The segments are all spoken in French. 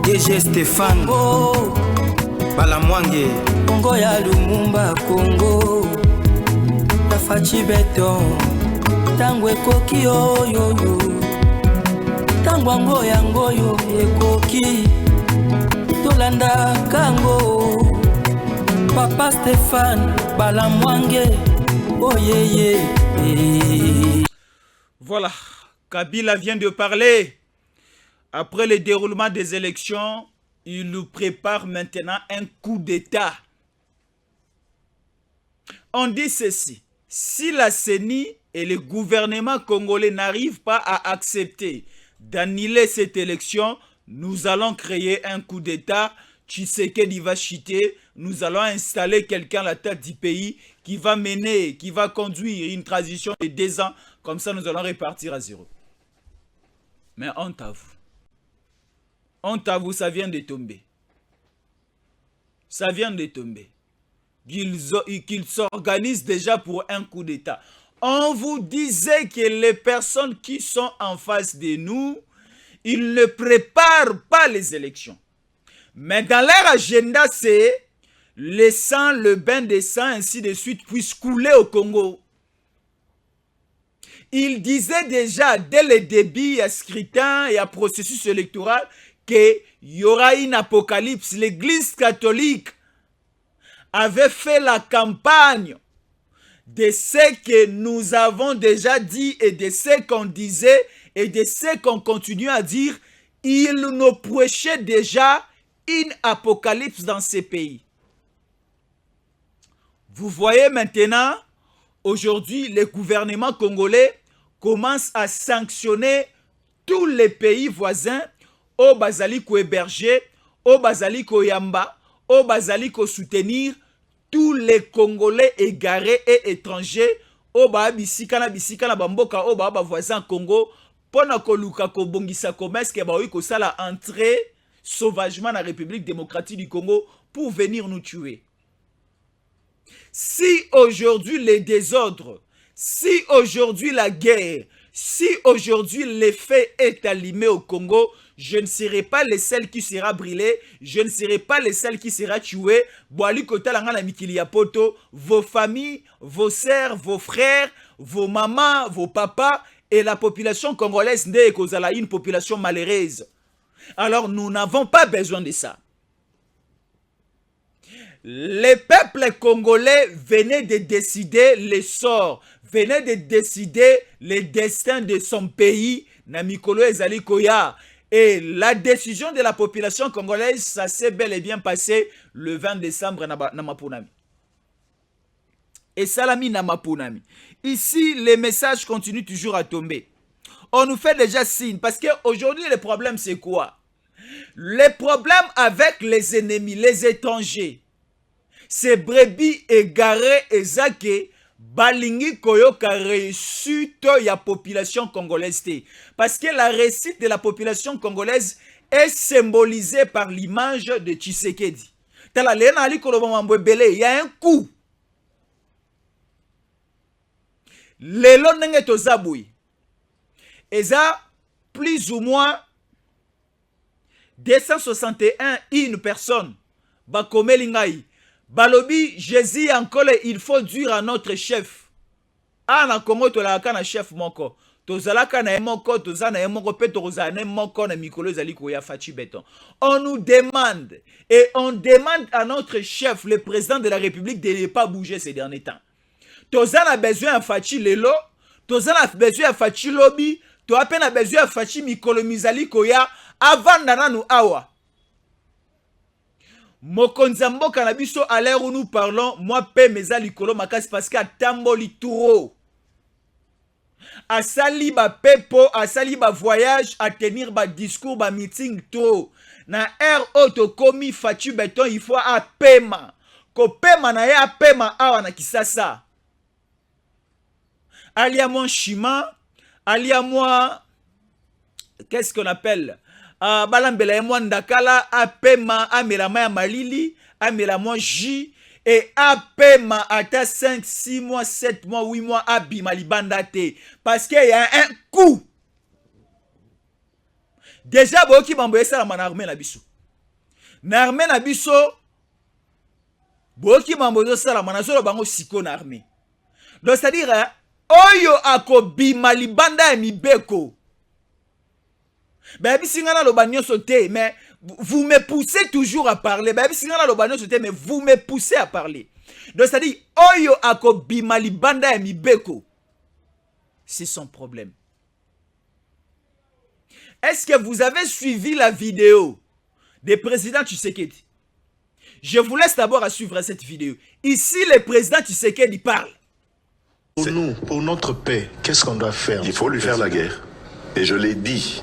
DG Stéphane Balamwange Congo ya Lumumba Congo Tafachi Beton Tango ekoki oyoyo Tango ango yango yo ekoki Tolanda kango Papa Stéphane Balamwange Oh yeah. Voilà, Kabila vient de parler. Après le déroulement des élections, il nous prépare maintenant un coup d'État. On dit ceci, si la CENI et le gouvernement congolais n'arrivent pas à accepter d'annuler cette élection, nous allons créer un coup d'État. Tshisekedi va chuter, nous allons installer quelqu'un à la tête du pays qui va mener, qui va conduire une transition de 2 ans. Comme ça, nous allons repartir à 0. Mais honte à vous. Honte à vous, ça vient de tomber. Ça vient de tomber. Qu'ils s'organisent déjà pour un coup d'État. On vous disait que les personnes qui sont en face de nous, ils ne préparent pas les élections. Mais dans leur agenda, c'est le sang, le bain de sang, ainsi de suite, puisse couler au Congo. Ils disaient déjà, dès le début, à scrutin et à processus électoral, qu'il y aura une apocalypse. L'Église catholique avait fait la campagne de ce que nous avons déjà dit et de ce qu'on disait et de ce qu'on continue à dire. Ils nous prêchaient déjà une apocalypse dans ces pays. Vous voyez maintenant, aujourd'hui, le gouvernement congolais commence à sanctionner tous les pays voisins au bazali ko héberger, au bazali ko yamba, au bazali ko soutenir tous les Congolais égarés et étrangers au ba bisika na bamboka au ba voisin Congo pona ko luka ko bongisa commerce ke ba ko sala entrer sauvagement dans la République démocratique du Congo pour venir nous tuer. Si aujourd'hui les désordres, si aujourd'hui la guerre, si aujourd'hui l'effet est allumé au Congo, je ne serai pas le seul qui sera brûlé, je ne serai pas le seul qui sera tué. Vos familles, vos sœurs, vos frères, vos mamans, vos papas et la population congolaise n'est une population malheureuse. Alors nous n'avons pas besoin de ça. Le peuple congolais venait de décider le sort, venait de décider le destin de son pays, Namikolo Ezali Koya. Et la décision de la population congolaise, ça s'est bel et bien passé le 20 décembre na Mapunami. Et Salami na Mapunami. Ici, les messages continuent toujours à tomber. On nous fait déjà signe, parce qu'aujourd'hui, le problème, c'est quoi? Le problème avec les ennemis, les étrangers, c'est brebis égarés et zake balingi koyoka réussite ya population congolaise. Parce que la réussite de la population congolaise est symbolisée par l'image de Tshisekedi. Il y a un coup. Lelo nenge tozaboui. Et ça, plus ou moins 261 une personne. Bakomelingai. Balobi, Jésus encore, il faut dire à notre chef. Ah, na Congo, tu as un chef moko. Tozalaka na moko, tozana na moko, pe tozana moko na mikolo zaliko ya fachi beton. On nous demande, et on demande à notre chef, le président de la République, de ne pas bouger ces derniers temps. Tozana besoin à fachi lelo, tozana besoin à fachi lobby, to à peine besoin à fachi mikolo mizaliko ya, avant nanu awa. Mokonzambo kanabiso à l'heure où nous parlons, moi pe meza likolo makas parce qu'à tamboli touro. À sali ba pepo, à sali ba voyage, à tenir ba discours, ba meeting trop. Na air auto komi fachu beton, il faut à paiement. Ko paiement na ya paiement awa na kisasa. Alia moi chima, alia moi, qu'est-ce qu'on appelle? Balambela moi ndakala apema amelama ya malili amelama J et apema ata 5 6 mois 7 mois 8 mois abima libanda te parce qu'il y a un coup déjà boki bamboye sala manarme na biso na armée na biso boki mambozo sala manazolo bango siko na armée. Donc c'est-à-dire oyo akobima libanda ya mibeko. Ben bisingana lo banyo sauté mais vous me poussez toujours à parler. Ben bisingana lo banyo sauté mais vous me poussez à parler. Donc c'est-à-dire oyo akobima libanda ya mibeko. C'est son problème. Est-ce que vous avez suivi la vidéo des présidents Tshisekedi? Je vous laisse d'abord à suivre cette vidéo. Ici, le président Tshisekedi parle. Pour nous, pour notre paix, qu'est-ce qu'on doit faire? Il faut lui faire la guerre. Et je l'ai dit.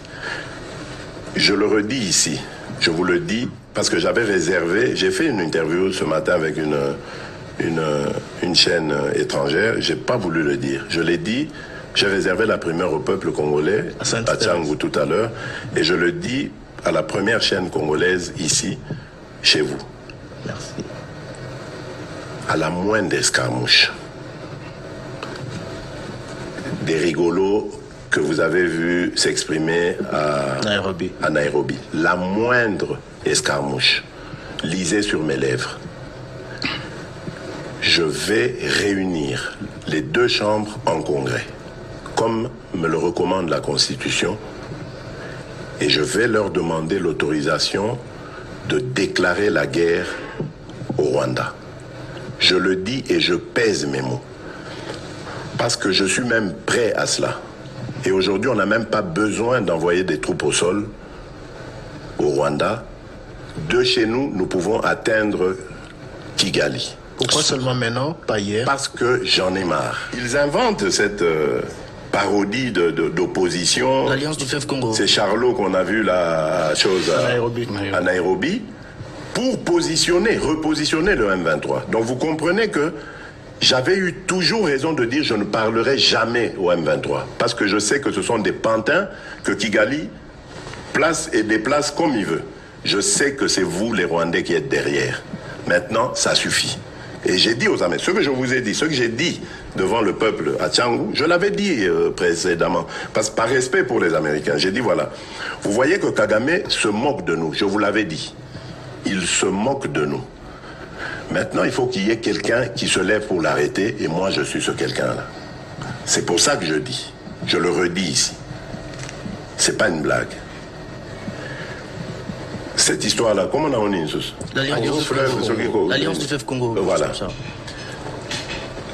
Je le redis ici. Je vous le dis parce que j'avais réservé. J'ai fait une interview ce matin avec une chaîne étrangère. J'ai pas voulu le dire. Je l'ai dit. J'ai réservé la primeur au peuple congolais, à Tchangou tout à l'heure, et je le dis à la première chaîne congolaise ici, chez vous. Merci. À la moindre escarmouche, des rigolos que vous avez vus s'exprimer à Nairobi, la moindre escarmouche, lisez sur mes lèvres. Je vais réunir les deux chambres en congrès, comme me le recommande la Constitution, et je vais leur demander l'autorisation de déclarer la guerre au Rwanda. Je le dis et je pèse mes mots, parce que je suis même prêt à cela. Et aujourd'hui, on n'a même pas besoin d'envoyer des troupes au sol au Rwanda. De chez nous, nous pouvons atteindre Kigali. Pourquoi seulement maintenant, pas hier? Parce que j'en ai marre. Ils inventent cette parodie d'opposition. L'Alliance du fleuve Congo. C'est Charlot qu'on a vu la chose à Nairobi pour repositionner le M23. Donc vous comprenez que j'avais eu toujours raison de dire je ne parlerai jamais au M23. Parce que je sais que ce sont des pantins que Kigali place et déplace comme il veut. Je sais que c'est vous les Rwandais qui êtes derrière. Maintenant, ça suffit. Et j'ai dit aux Américains, ce que je vous ai dit, ce que j'ai dit devant le peuple à Tchangou, je l'avais dit précédemment, parce que par respect pour les Américains, j'ai dit voilà, vous voyez que Kagame se moque de nous, je vous l'avais dit, il se moque de nous. Maintenant, il faut qu'il y ait quelqu'un qui se lève pour l'arrêter, et moi je suis ce quelqu'un-là. C'est pour ça que je dis, je le redis ici, c'est pas une blague. Cette histoire-là, comment on a dit l'Alliance du fleuve Congo. Voilà.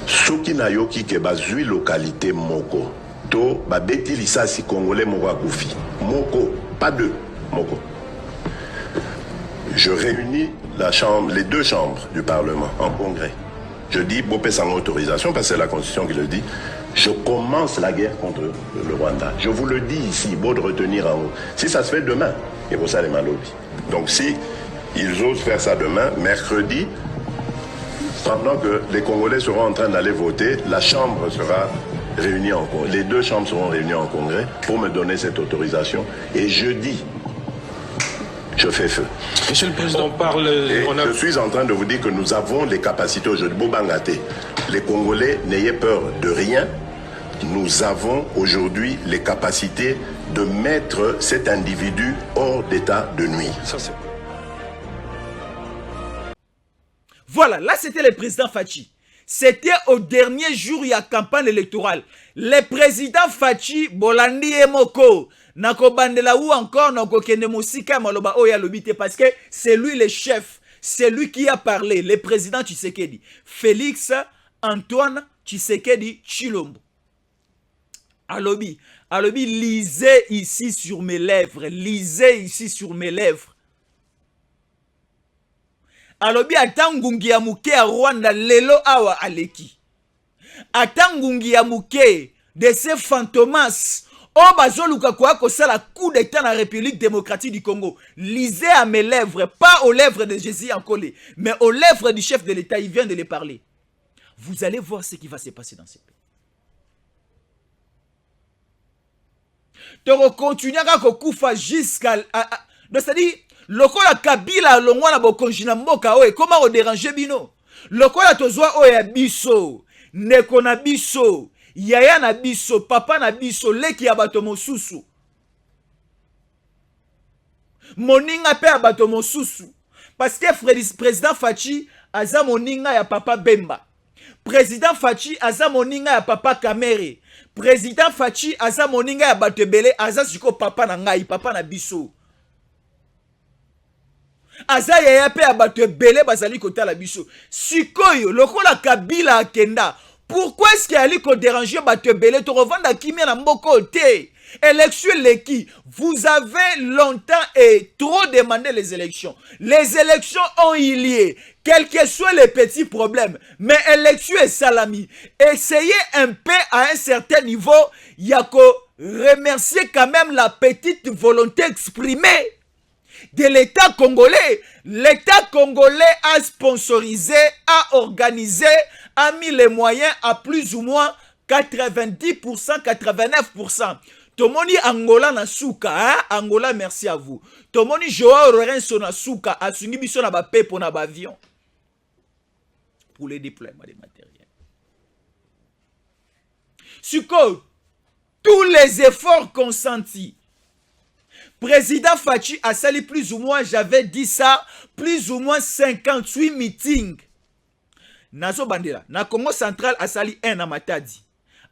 Soki na yoki ke bazui localité moko. To babeti lisasi congolais moko akufi. Moko, pas deux, moko. Je réunis les deux chambres du Parlement en congrès. Je dis, Bopé sans autorisation, parce que c'est la Constitution qui le dit, je commence la guerre contre le Rwanda. Je vous le dis ici, beau de retenir en haut. Si ça se fait demain, et pour ça les malobis. Donc si ils osent faire ça demain, mercredi, pendant que les Congolais seront en train d'aller voter, la Chambre sera réunie en congrès. Les deux chambres seront réunies en congrès pour me donner cette autorisation. Et jeudi, je fais feu. Monsieur le Président, je suis en train de vous dire que nous avons les capacités aujourd'hui. Bobangate, les Congolais, n'ayez peur de rien. Nous avons aujourd'hui les capacités de mettre cet individu hors d'état de nuire. Voilà, là c'était le président Fachi. C'était au dernier jour de la campagne électorale. Le président Fachi, Bolandi Emoko, Nako Bandela ou encore Nako Kenemosika Maloba Oya Lobite, parce que c'est lui le chef, c'est lui qui a parlé, le président Tshisekedi. Félix Antoine Tshisekedi Chilombo. Alobi, lisez ici sur mes lèvres, lisez ici sur mes lèvres. Alobi atangungi ya muke a Rwanda lelo awa aleki. Atangungi ya muke de ces fantomas o bazoluka kwa kosala coup d'état na République démocratique du Congo. Lisez à mes lèvres, pas aux lèvres de Jésus en collé, mais aux lèvres du chef de l'État, il vient de les parler. Vous allez voir ce qui va se passer dans ce pays. Donc continuer à kokufa jusqu'à c'est-à-dire lokola Kabila longwa na bokonjina mboka oye comment o déranger bino lokola tozwa oye biso ndeko na biso yaya na biso papa na biso leki ya bato mosusu moninga pe ya bato mosusu Parce que président Fachi aza moninga ya papa Bemba. Président Fachi aza moninga ya papa Kamere. Président Fachi aza moninga ya Batebele aza siko papa na ngai, papa na biso. Aza yaya pe ya Batebele bazali kotala biso. Sikoyo lokola Kabila akenda. Pourquoi est-ce qu'il y a li ko déranger Batebele to revendre kimia na mboko te? Élection leki, vous avez longtemps et trop demandé les élections. Les élections ont eu lieu, quels que soient les petits problèmes. Mais élection est salami. Essayez un peu à un certain niveau, il y a que remercier quand même la petite volonté exprimée de l'État congolais. L'État congolais a sponsorisé, a organisé, a mis les moyens à plus ou moins 90%, 89%. Tomoni Angola na souka, hein? Angola, merci à vous. Tomoni Joao Lorenzo na souka, asungi biso na ba pepo na ba avion. Pour les déploiements des matériels. Suko, tous les efforts consentis. Président Fachi a sali plus ou moins, j'avais dit ça, plus ou moins 58 meetings. Nazo bandela, na Congo central a sali 1 na Matadi.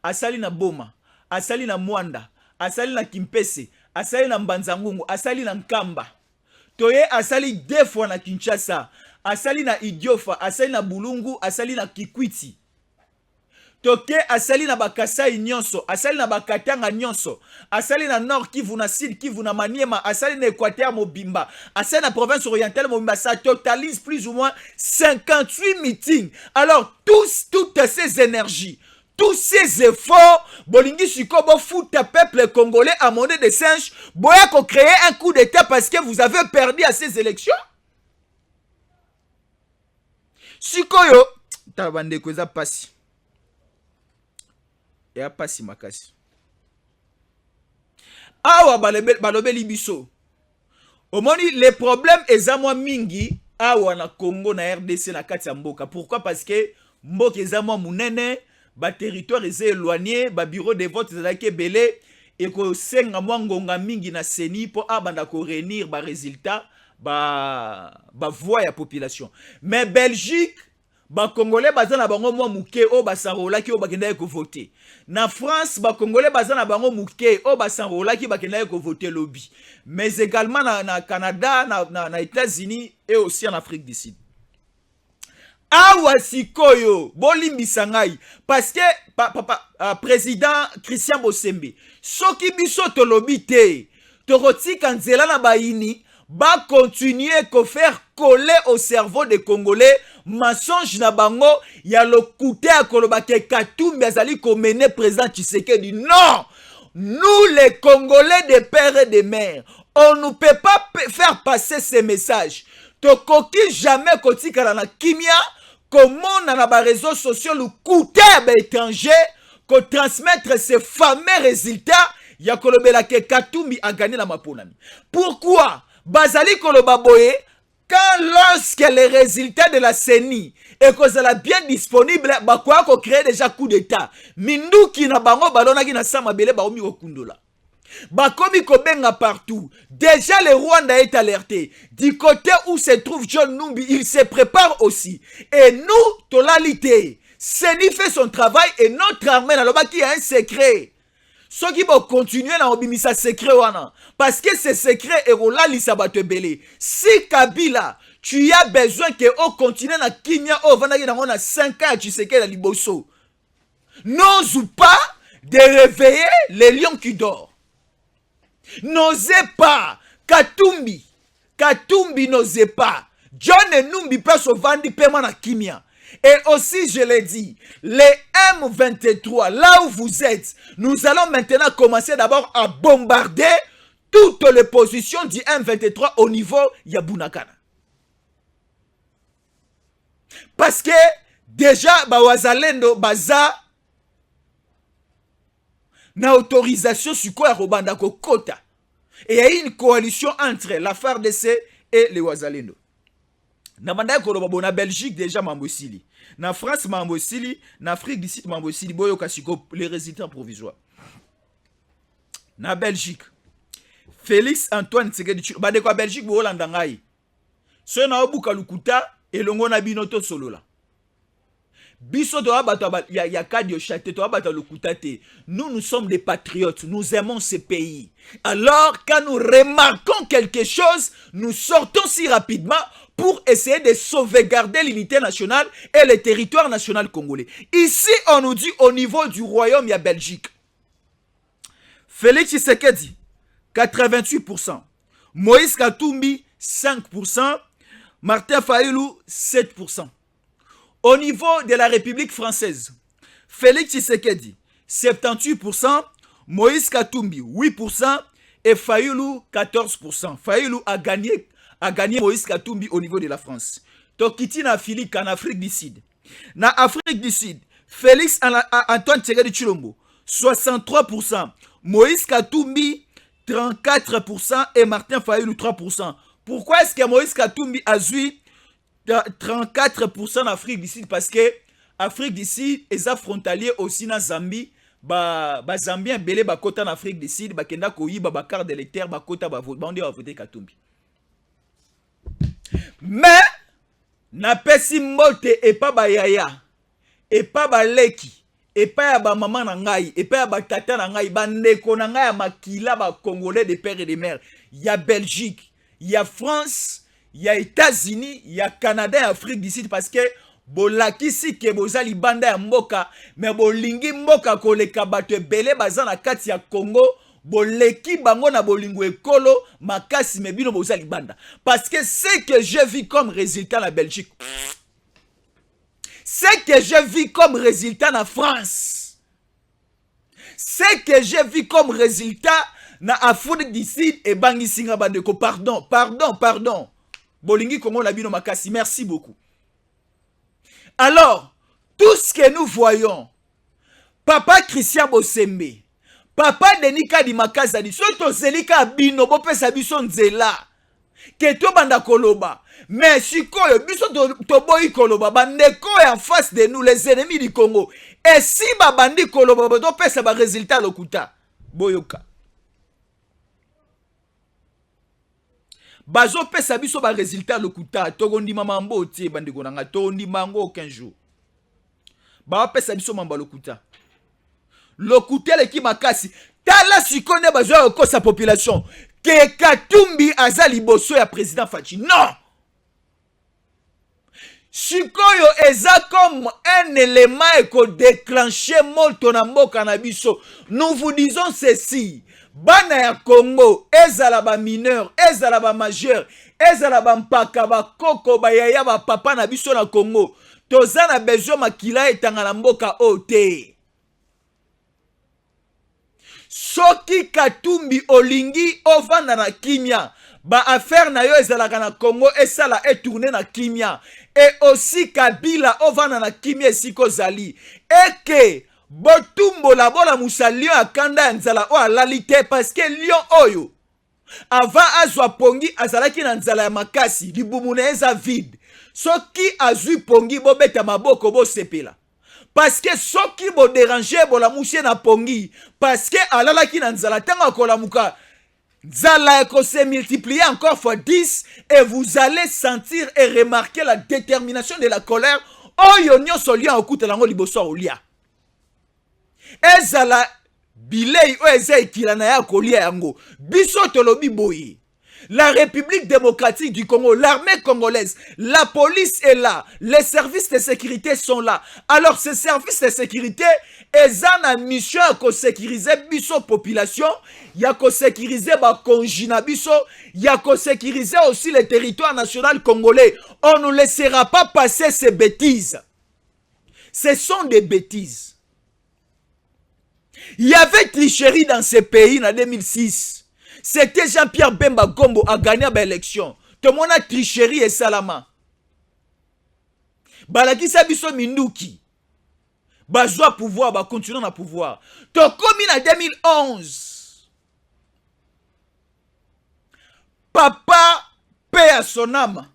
A sali na Boma, a sali na Mwanda. Asali na Kimpese, asali na Mbanzangungu, asali na Nkamba. Toye asali 2 fois na Kinshasa, asali na Idiofa, asali na Bulungu, asali na Kikwiti. Toke asali na Bakasai nyonso, asali na Bakatanga nyonso, asali na Nord Kivu na Sud Kivu na Maniema, asali na Équateur Mobimba, asali na province orientale Mobimba. Ça totalise plus ou moins 58 meetings. Alors toutes ces énergies, tous ces efforts, Bolingi Sikobo fout un peuple congolais à monnaie de singe, Boya ko créer un coup d'état parce que vous avez perdu à ces élections. Sikoyo, tabande ko eza pasi. Ya pasi makasi. Awa balobe libiso. Omoni les problèmes eza mwa mingi awa na Congo na RDC na kati ya mboka. Pourquoi? Parce que mboka eza mwa munene. Ba territoire est éloigné, ba bureau de vote ezalaki belé et ko senga mwa ngonga mingi na seni po abanda ko réunir ba résultat ba voix ya population. Mais Belgique ba congolais bazana bango mwa muke o basarola ki o bakenda ko voter. Na France ba congolais bazana bango muke o basarola ki bakenda ko voter lobby. Mais également na Canada, na États-Unis et aussi en Afrique du Sud. Awa sikoyo bolimbisa ngai parce que président Christian Bosembe soki biso tolobi te tokotika nzela na baini ba continuer ko faire coller au cerveau des Congolais mensonge na bango ya lokuté akoloba ke Katumbi azali ko mener président Tshisekedi. Non, nous les Congolais de père et de mère, on ne peut pas faire passer ces messages. Tokoki jamais kotika na kimia. Comment on a les réseaux sociaux le coûter étranger qu'on transmettre ces fameux résultats ya kolobela ke Katumbi a gagné la maponami. Pourquoi? Bazali koloba boye quand lorsque les résultats de la CENI et que ça bien disponible ba quoi ko créer déjà coup d'état. Minduki na bango balona ki na sama bele ba omi okundola. Bakomi Kobenga partout. Déjà le Rwanda est alerté. Du côté où se trouve John Numbi, il se prépare aussi. Et nous, tolalité, Seni fait son travail et notre armée n'a pas qui a un secret. Ceux qui vont continuer à obimisa secret wana. Parce que ce secret est rolali sabato belé. Si Kabila, tu as besoin que on continue na Kimia au vanagi na 5 ans tu sais que la liboso. N'ose pas de réveiller les lions qui dorment. N'osez pas. Katumbi n'osez pas. John et Numbi peut se vendre paiement à Kimia. Et aussi, je l'ai dit, les M23, là où vous êtes, nous allons maintenant commencer d'abord à bombarder toutes les positions du M23 au niveau Yabunakana. Parce que déjà, Bawazalendo, Baza, na autorisation sur quoi Robanda Kota. Et il y a eu une coalition entre la FARDC et les Wazalendo. Na banda ko na Belgique déjà mambosili. Na France mambosili, na Afrique du Sud mambosili boyo kasiko les résultats provisoires. Na Belgique. Félix Antoine Tshisekedi bande ko Belgique bo Hollande ngai. so na obuka lukuta elongo na binoto solola biso to abata ya kadio chate to abata lukuta te. Nous sommes des patriotes, nous aimons ce pays. Alors quand nous remarquons quelque chose, nous sortons si rapidement pour essayer de sauvegarder l'unité nationale et le territoire national congolais. Ici, on nous dit au niveau du royaume, il y a Belgique. Félix Tshisekedi, 88%. Moïse Katumbi, 5%. Martin Fayulu, 7%. Au niveau de la République française, Félix Tshisekedi, 78%. Moïse Katumbi, 8%. Et Fayulu, 14%. Fayulu a gagné Moïse Katumbi au niveau de la France. Tokiti na Philippe en Afrique du Sud. Na Afrique du Sud, Félix Antoine Tshisekedi Tshilombo, 63%. Moïse Katumbi, 34% et Martin Fayulu, 3%. Pourquoi est-ce que Moïse Katumbi a eu 34% en Afrique du Sud? Parce que Afrique du Sud est frontalier aussi na Zambie. Zambien belé kota en Afrique du Sud, kenda koyiba carte d'électeur kota vote, on dit voter Katumbi. Mais na pesi mbote et pas yaya et pas leki et pas ya maman na ngai et pas ya tata na ngai bandeko na ngai ya makila congolais de père et de mère. Il y a Belgique, il y a France, il y a États-Unis, il y a Canada et Afrique du Sud parce que bolakisi ke bozali banda ya mboka mais bolingi mboka koleka bato ebele baza na kati ya Congo boleki bango na bolingo ekolo makasi mebino bozali banda parce que ce que je vis comme résultat la Belgique, ce que je vis comme résultat na France, ce que je vis comme résultat na Afrique du Sud et bangi singa bandeko pardon bolingi Congo na bino makasi. Merci beaucoup. Alors, tout ce que nous voyons, Papa Christian Bosembe, Papa Denis Kadima Kazadi, soto zelika bino bopesa biso nzela, ke to banda koloba, mais sikoyo biso to boyi koloba, bandeko en face de nous, les ennemis du Congo, et si babandi koloba, to pesa ba résultat lokuta, boyoka. Bazo pesa biso ba résultat lokuta togondi mamambo tie bandeko nanga tondi mango aucun jour. Ba pesa biso mamba lokuta. Lokuta le ki makasi tala sikone bazo ko sa population ke Katumbi azali boso ya président Fachi. Non. Sikoyo eza comme un élément eko déclencher molto na mboka na biso. Nous vous disons ceci. Bana ya Congo, ezala ba mineur, ezala ba majeur, ezala ba mpaka ba koko ba yaya ba papa na biso na Congo. Toza na besoin makila etanga na mboka ote. Soki Katumbi olingi ovanda na kimia, ba affaire na yo ezala na Congo esala etourner na kimia. Et aussi Kabila ovanda na kimia siko zali. Eke botumbo la bola musa lion akanda nzala o alalite parce que lion oyo avant azwa pongi azalaki na nzala ya makasi libumune eza vide soki azui pongi bobeta maboko bo sepela parce que soki bo déranger bola musie na pongi parce que alalaki na nzala tanga kola muka nzala eko se multiplier encore fois 10 et vous allez sentir et remarquer la détermination de la colère oyo nyonso lion okuta lango liboso olia. Ezala bilei o eza ekilana ya kolia yango biso tolobi boyi. La République démocratique du Congo, l'armée congolaise, la police est là, les services de sécurité sont là. Alors ces services de sécurité eza na mission à sécuriser biso population, ya ko sécuriser ba konjina biso, ya ko sécuriser aussi le territoire national congolais. On ne laissera pas passer ces bêtises. Ce sont des bêtises. Il y avait tricherie dans ce pays en 2006. C'était Jean-Pierre Bemba Gombo a gagné l'élection. Tout le monde a tricherie et salama. Balaki Sabiso Minduki. Bazwa pouvoir, ba continuer na pouvoir. To comme en 2011. Papa paix à son âme.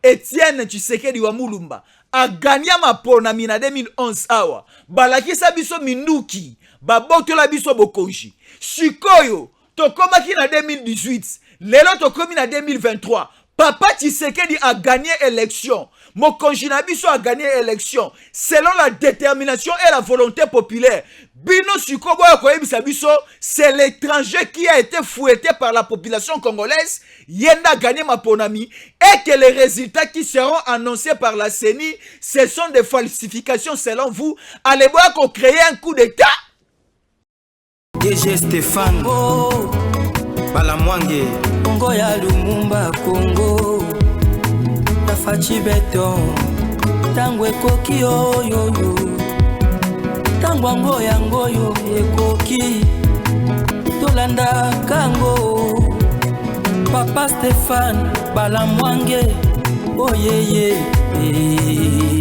Etienne Tshisekedi wa Mulumba a gagné ma ponami en 2011 awa. Balaki Sabiso Minduki. Babotola biso bokonji. Sikoyo, tokomaki na 2018. Lelo tokomi na 2023. Papa Tshisekedi a gagné l'élection. Mokonzi na biso a gagné l'élection selon la détermination et la volonté populaire. Bino Sikobo Koyebisa biso, c'est l'étranger qui a été fouetté par la population congolaise. Yenda a gagné ma ponami. Et que les résultats qui seront annoncés par la CENI, ce sont des falsifications selon vous. Allez voir qu'on crée un coup d'état. DG Stéphane Balamwange Congo ya Lumumba Congo Tafachi Beton Tangwe koki yo yo yo Tangwa yango yo ekoki Tolanda kango Papa Stéphane Balamwange Oh yeah yeah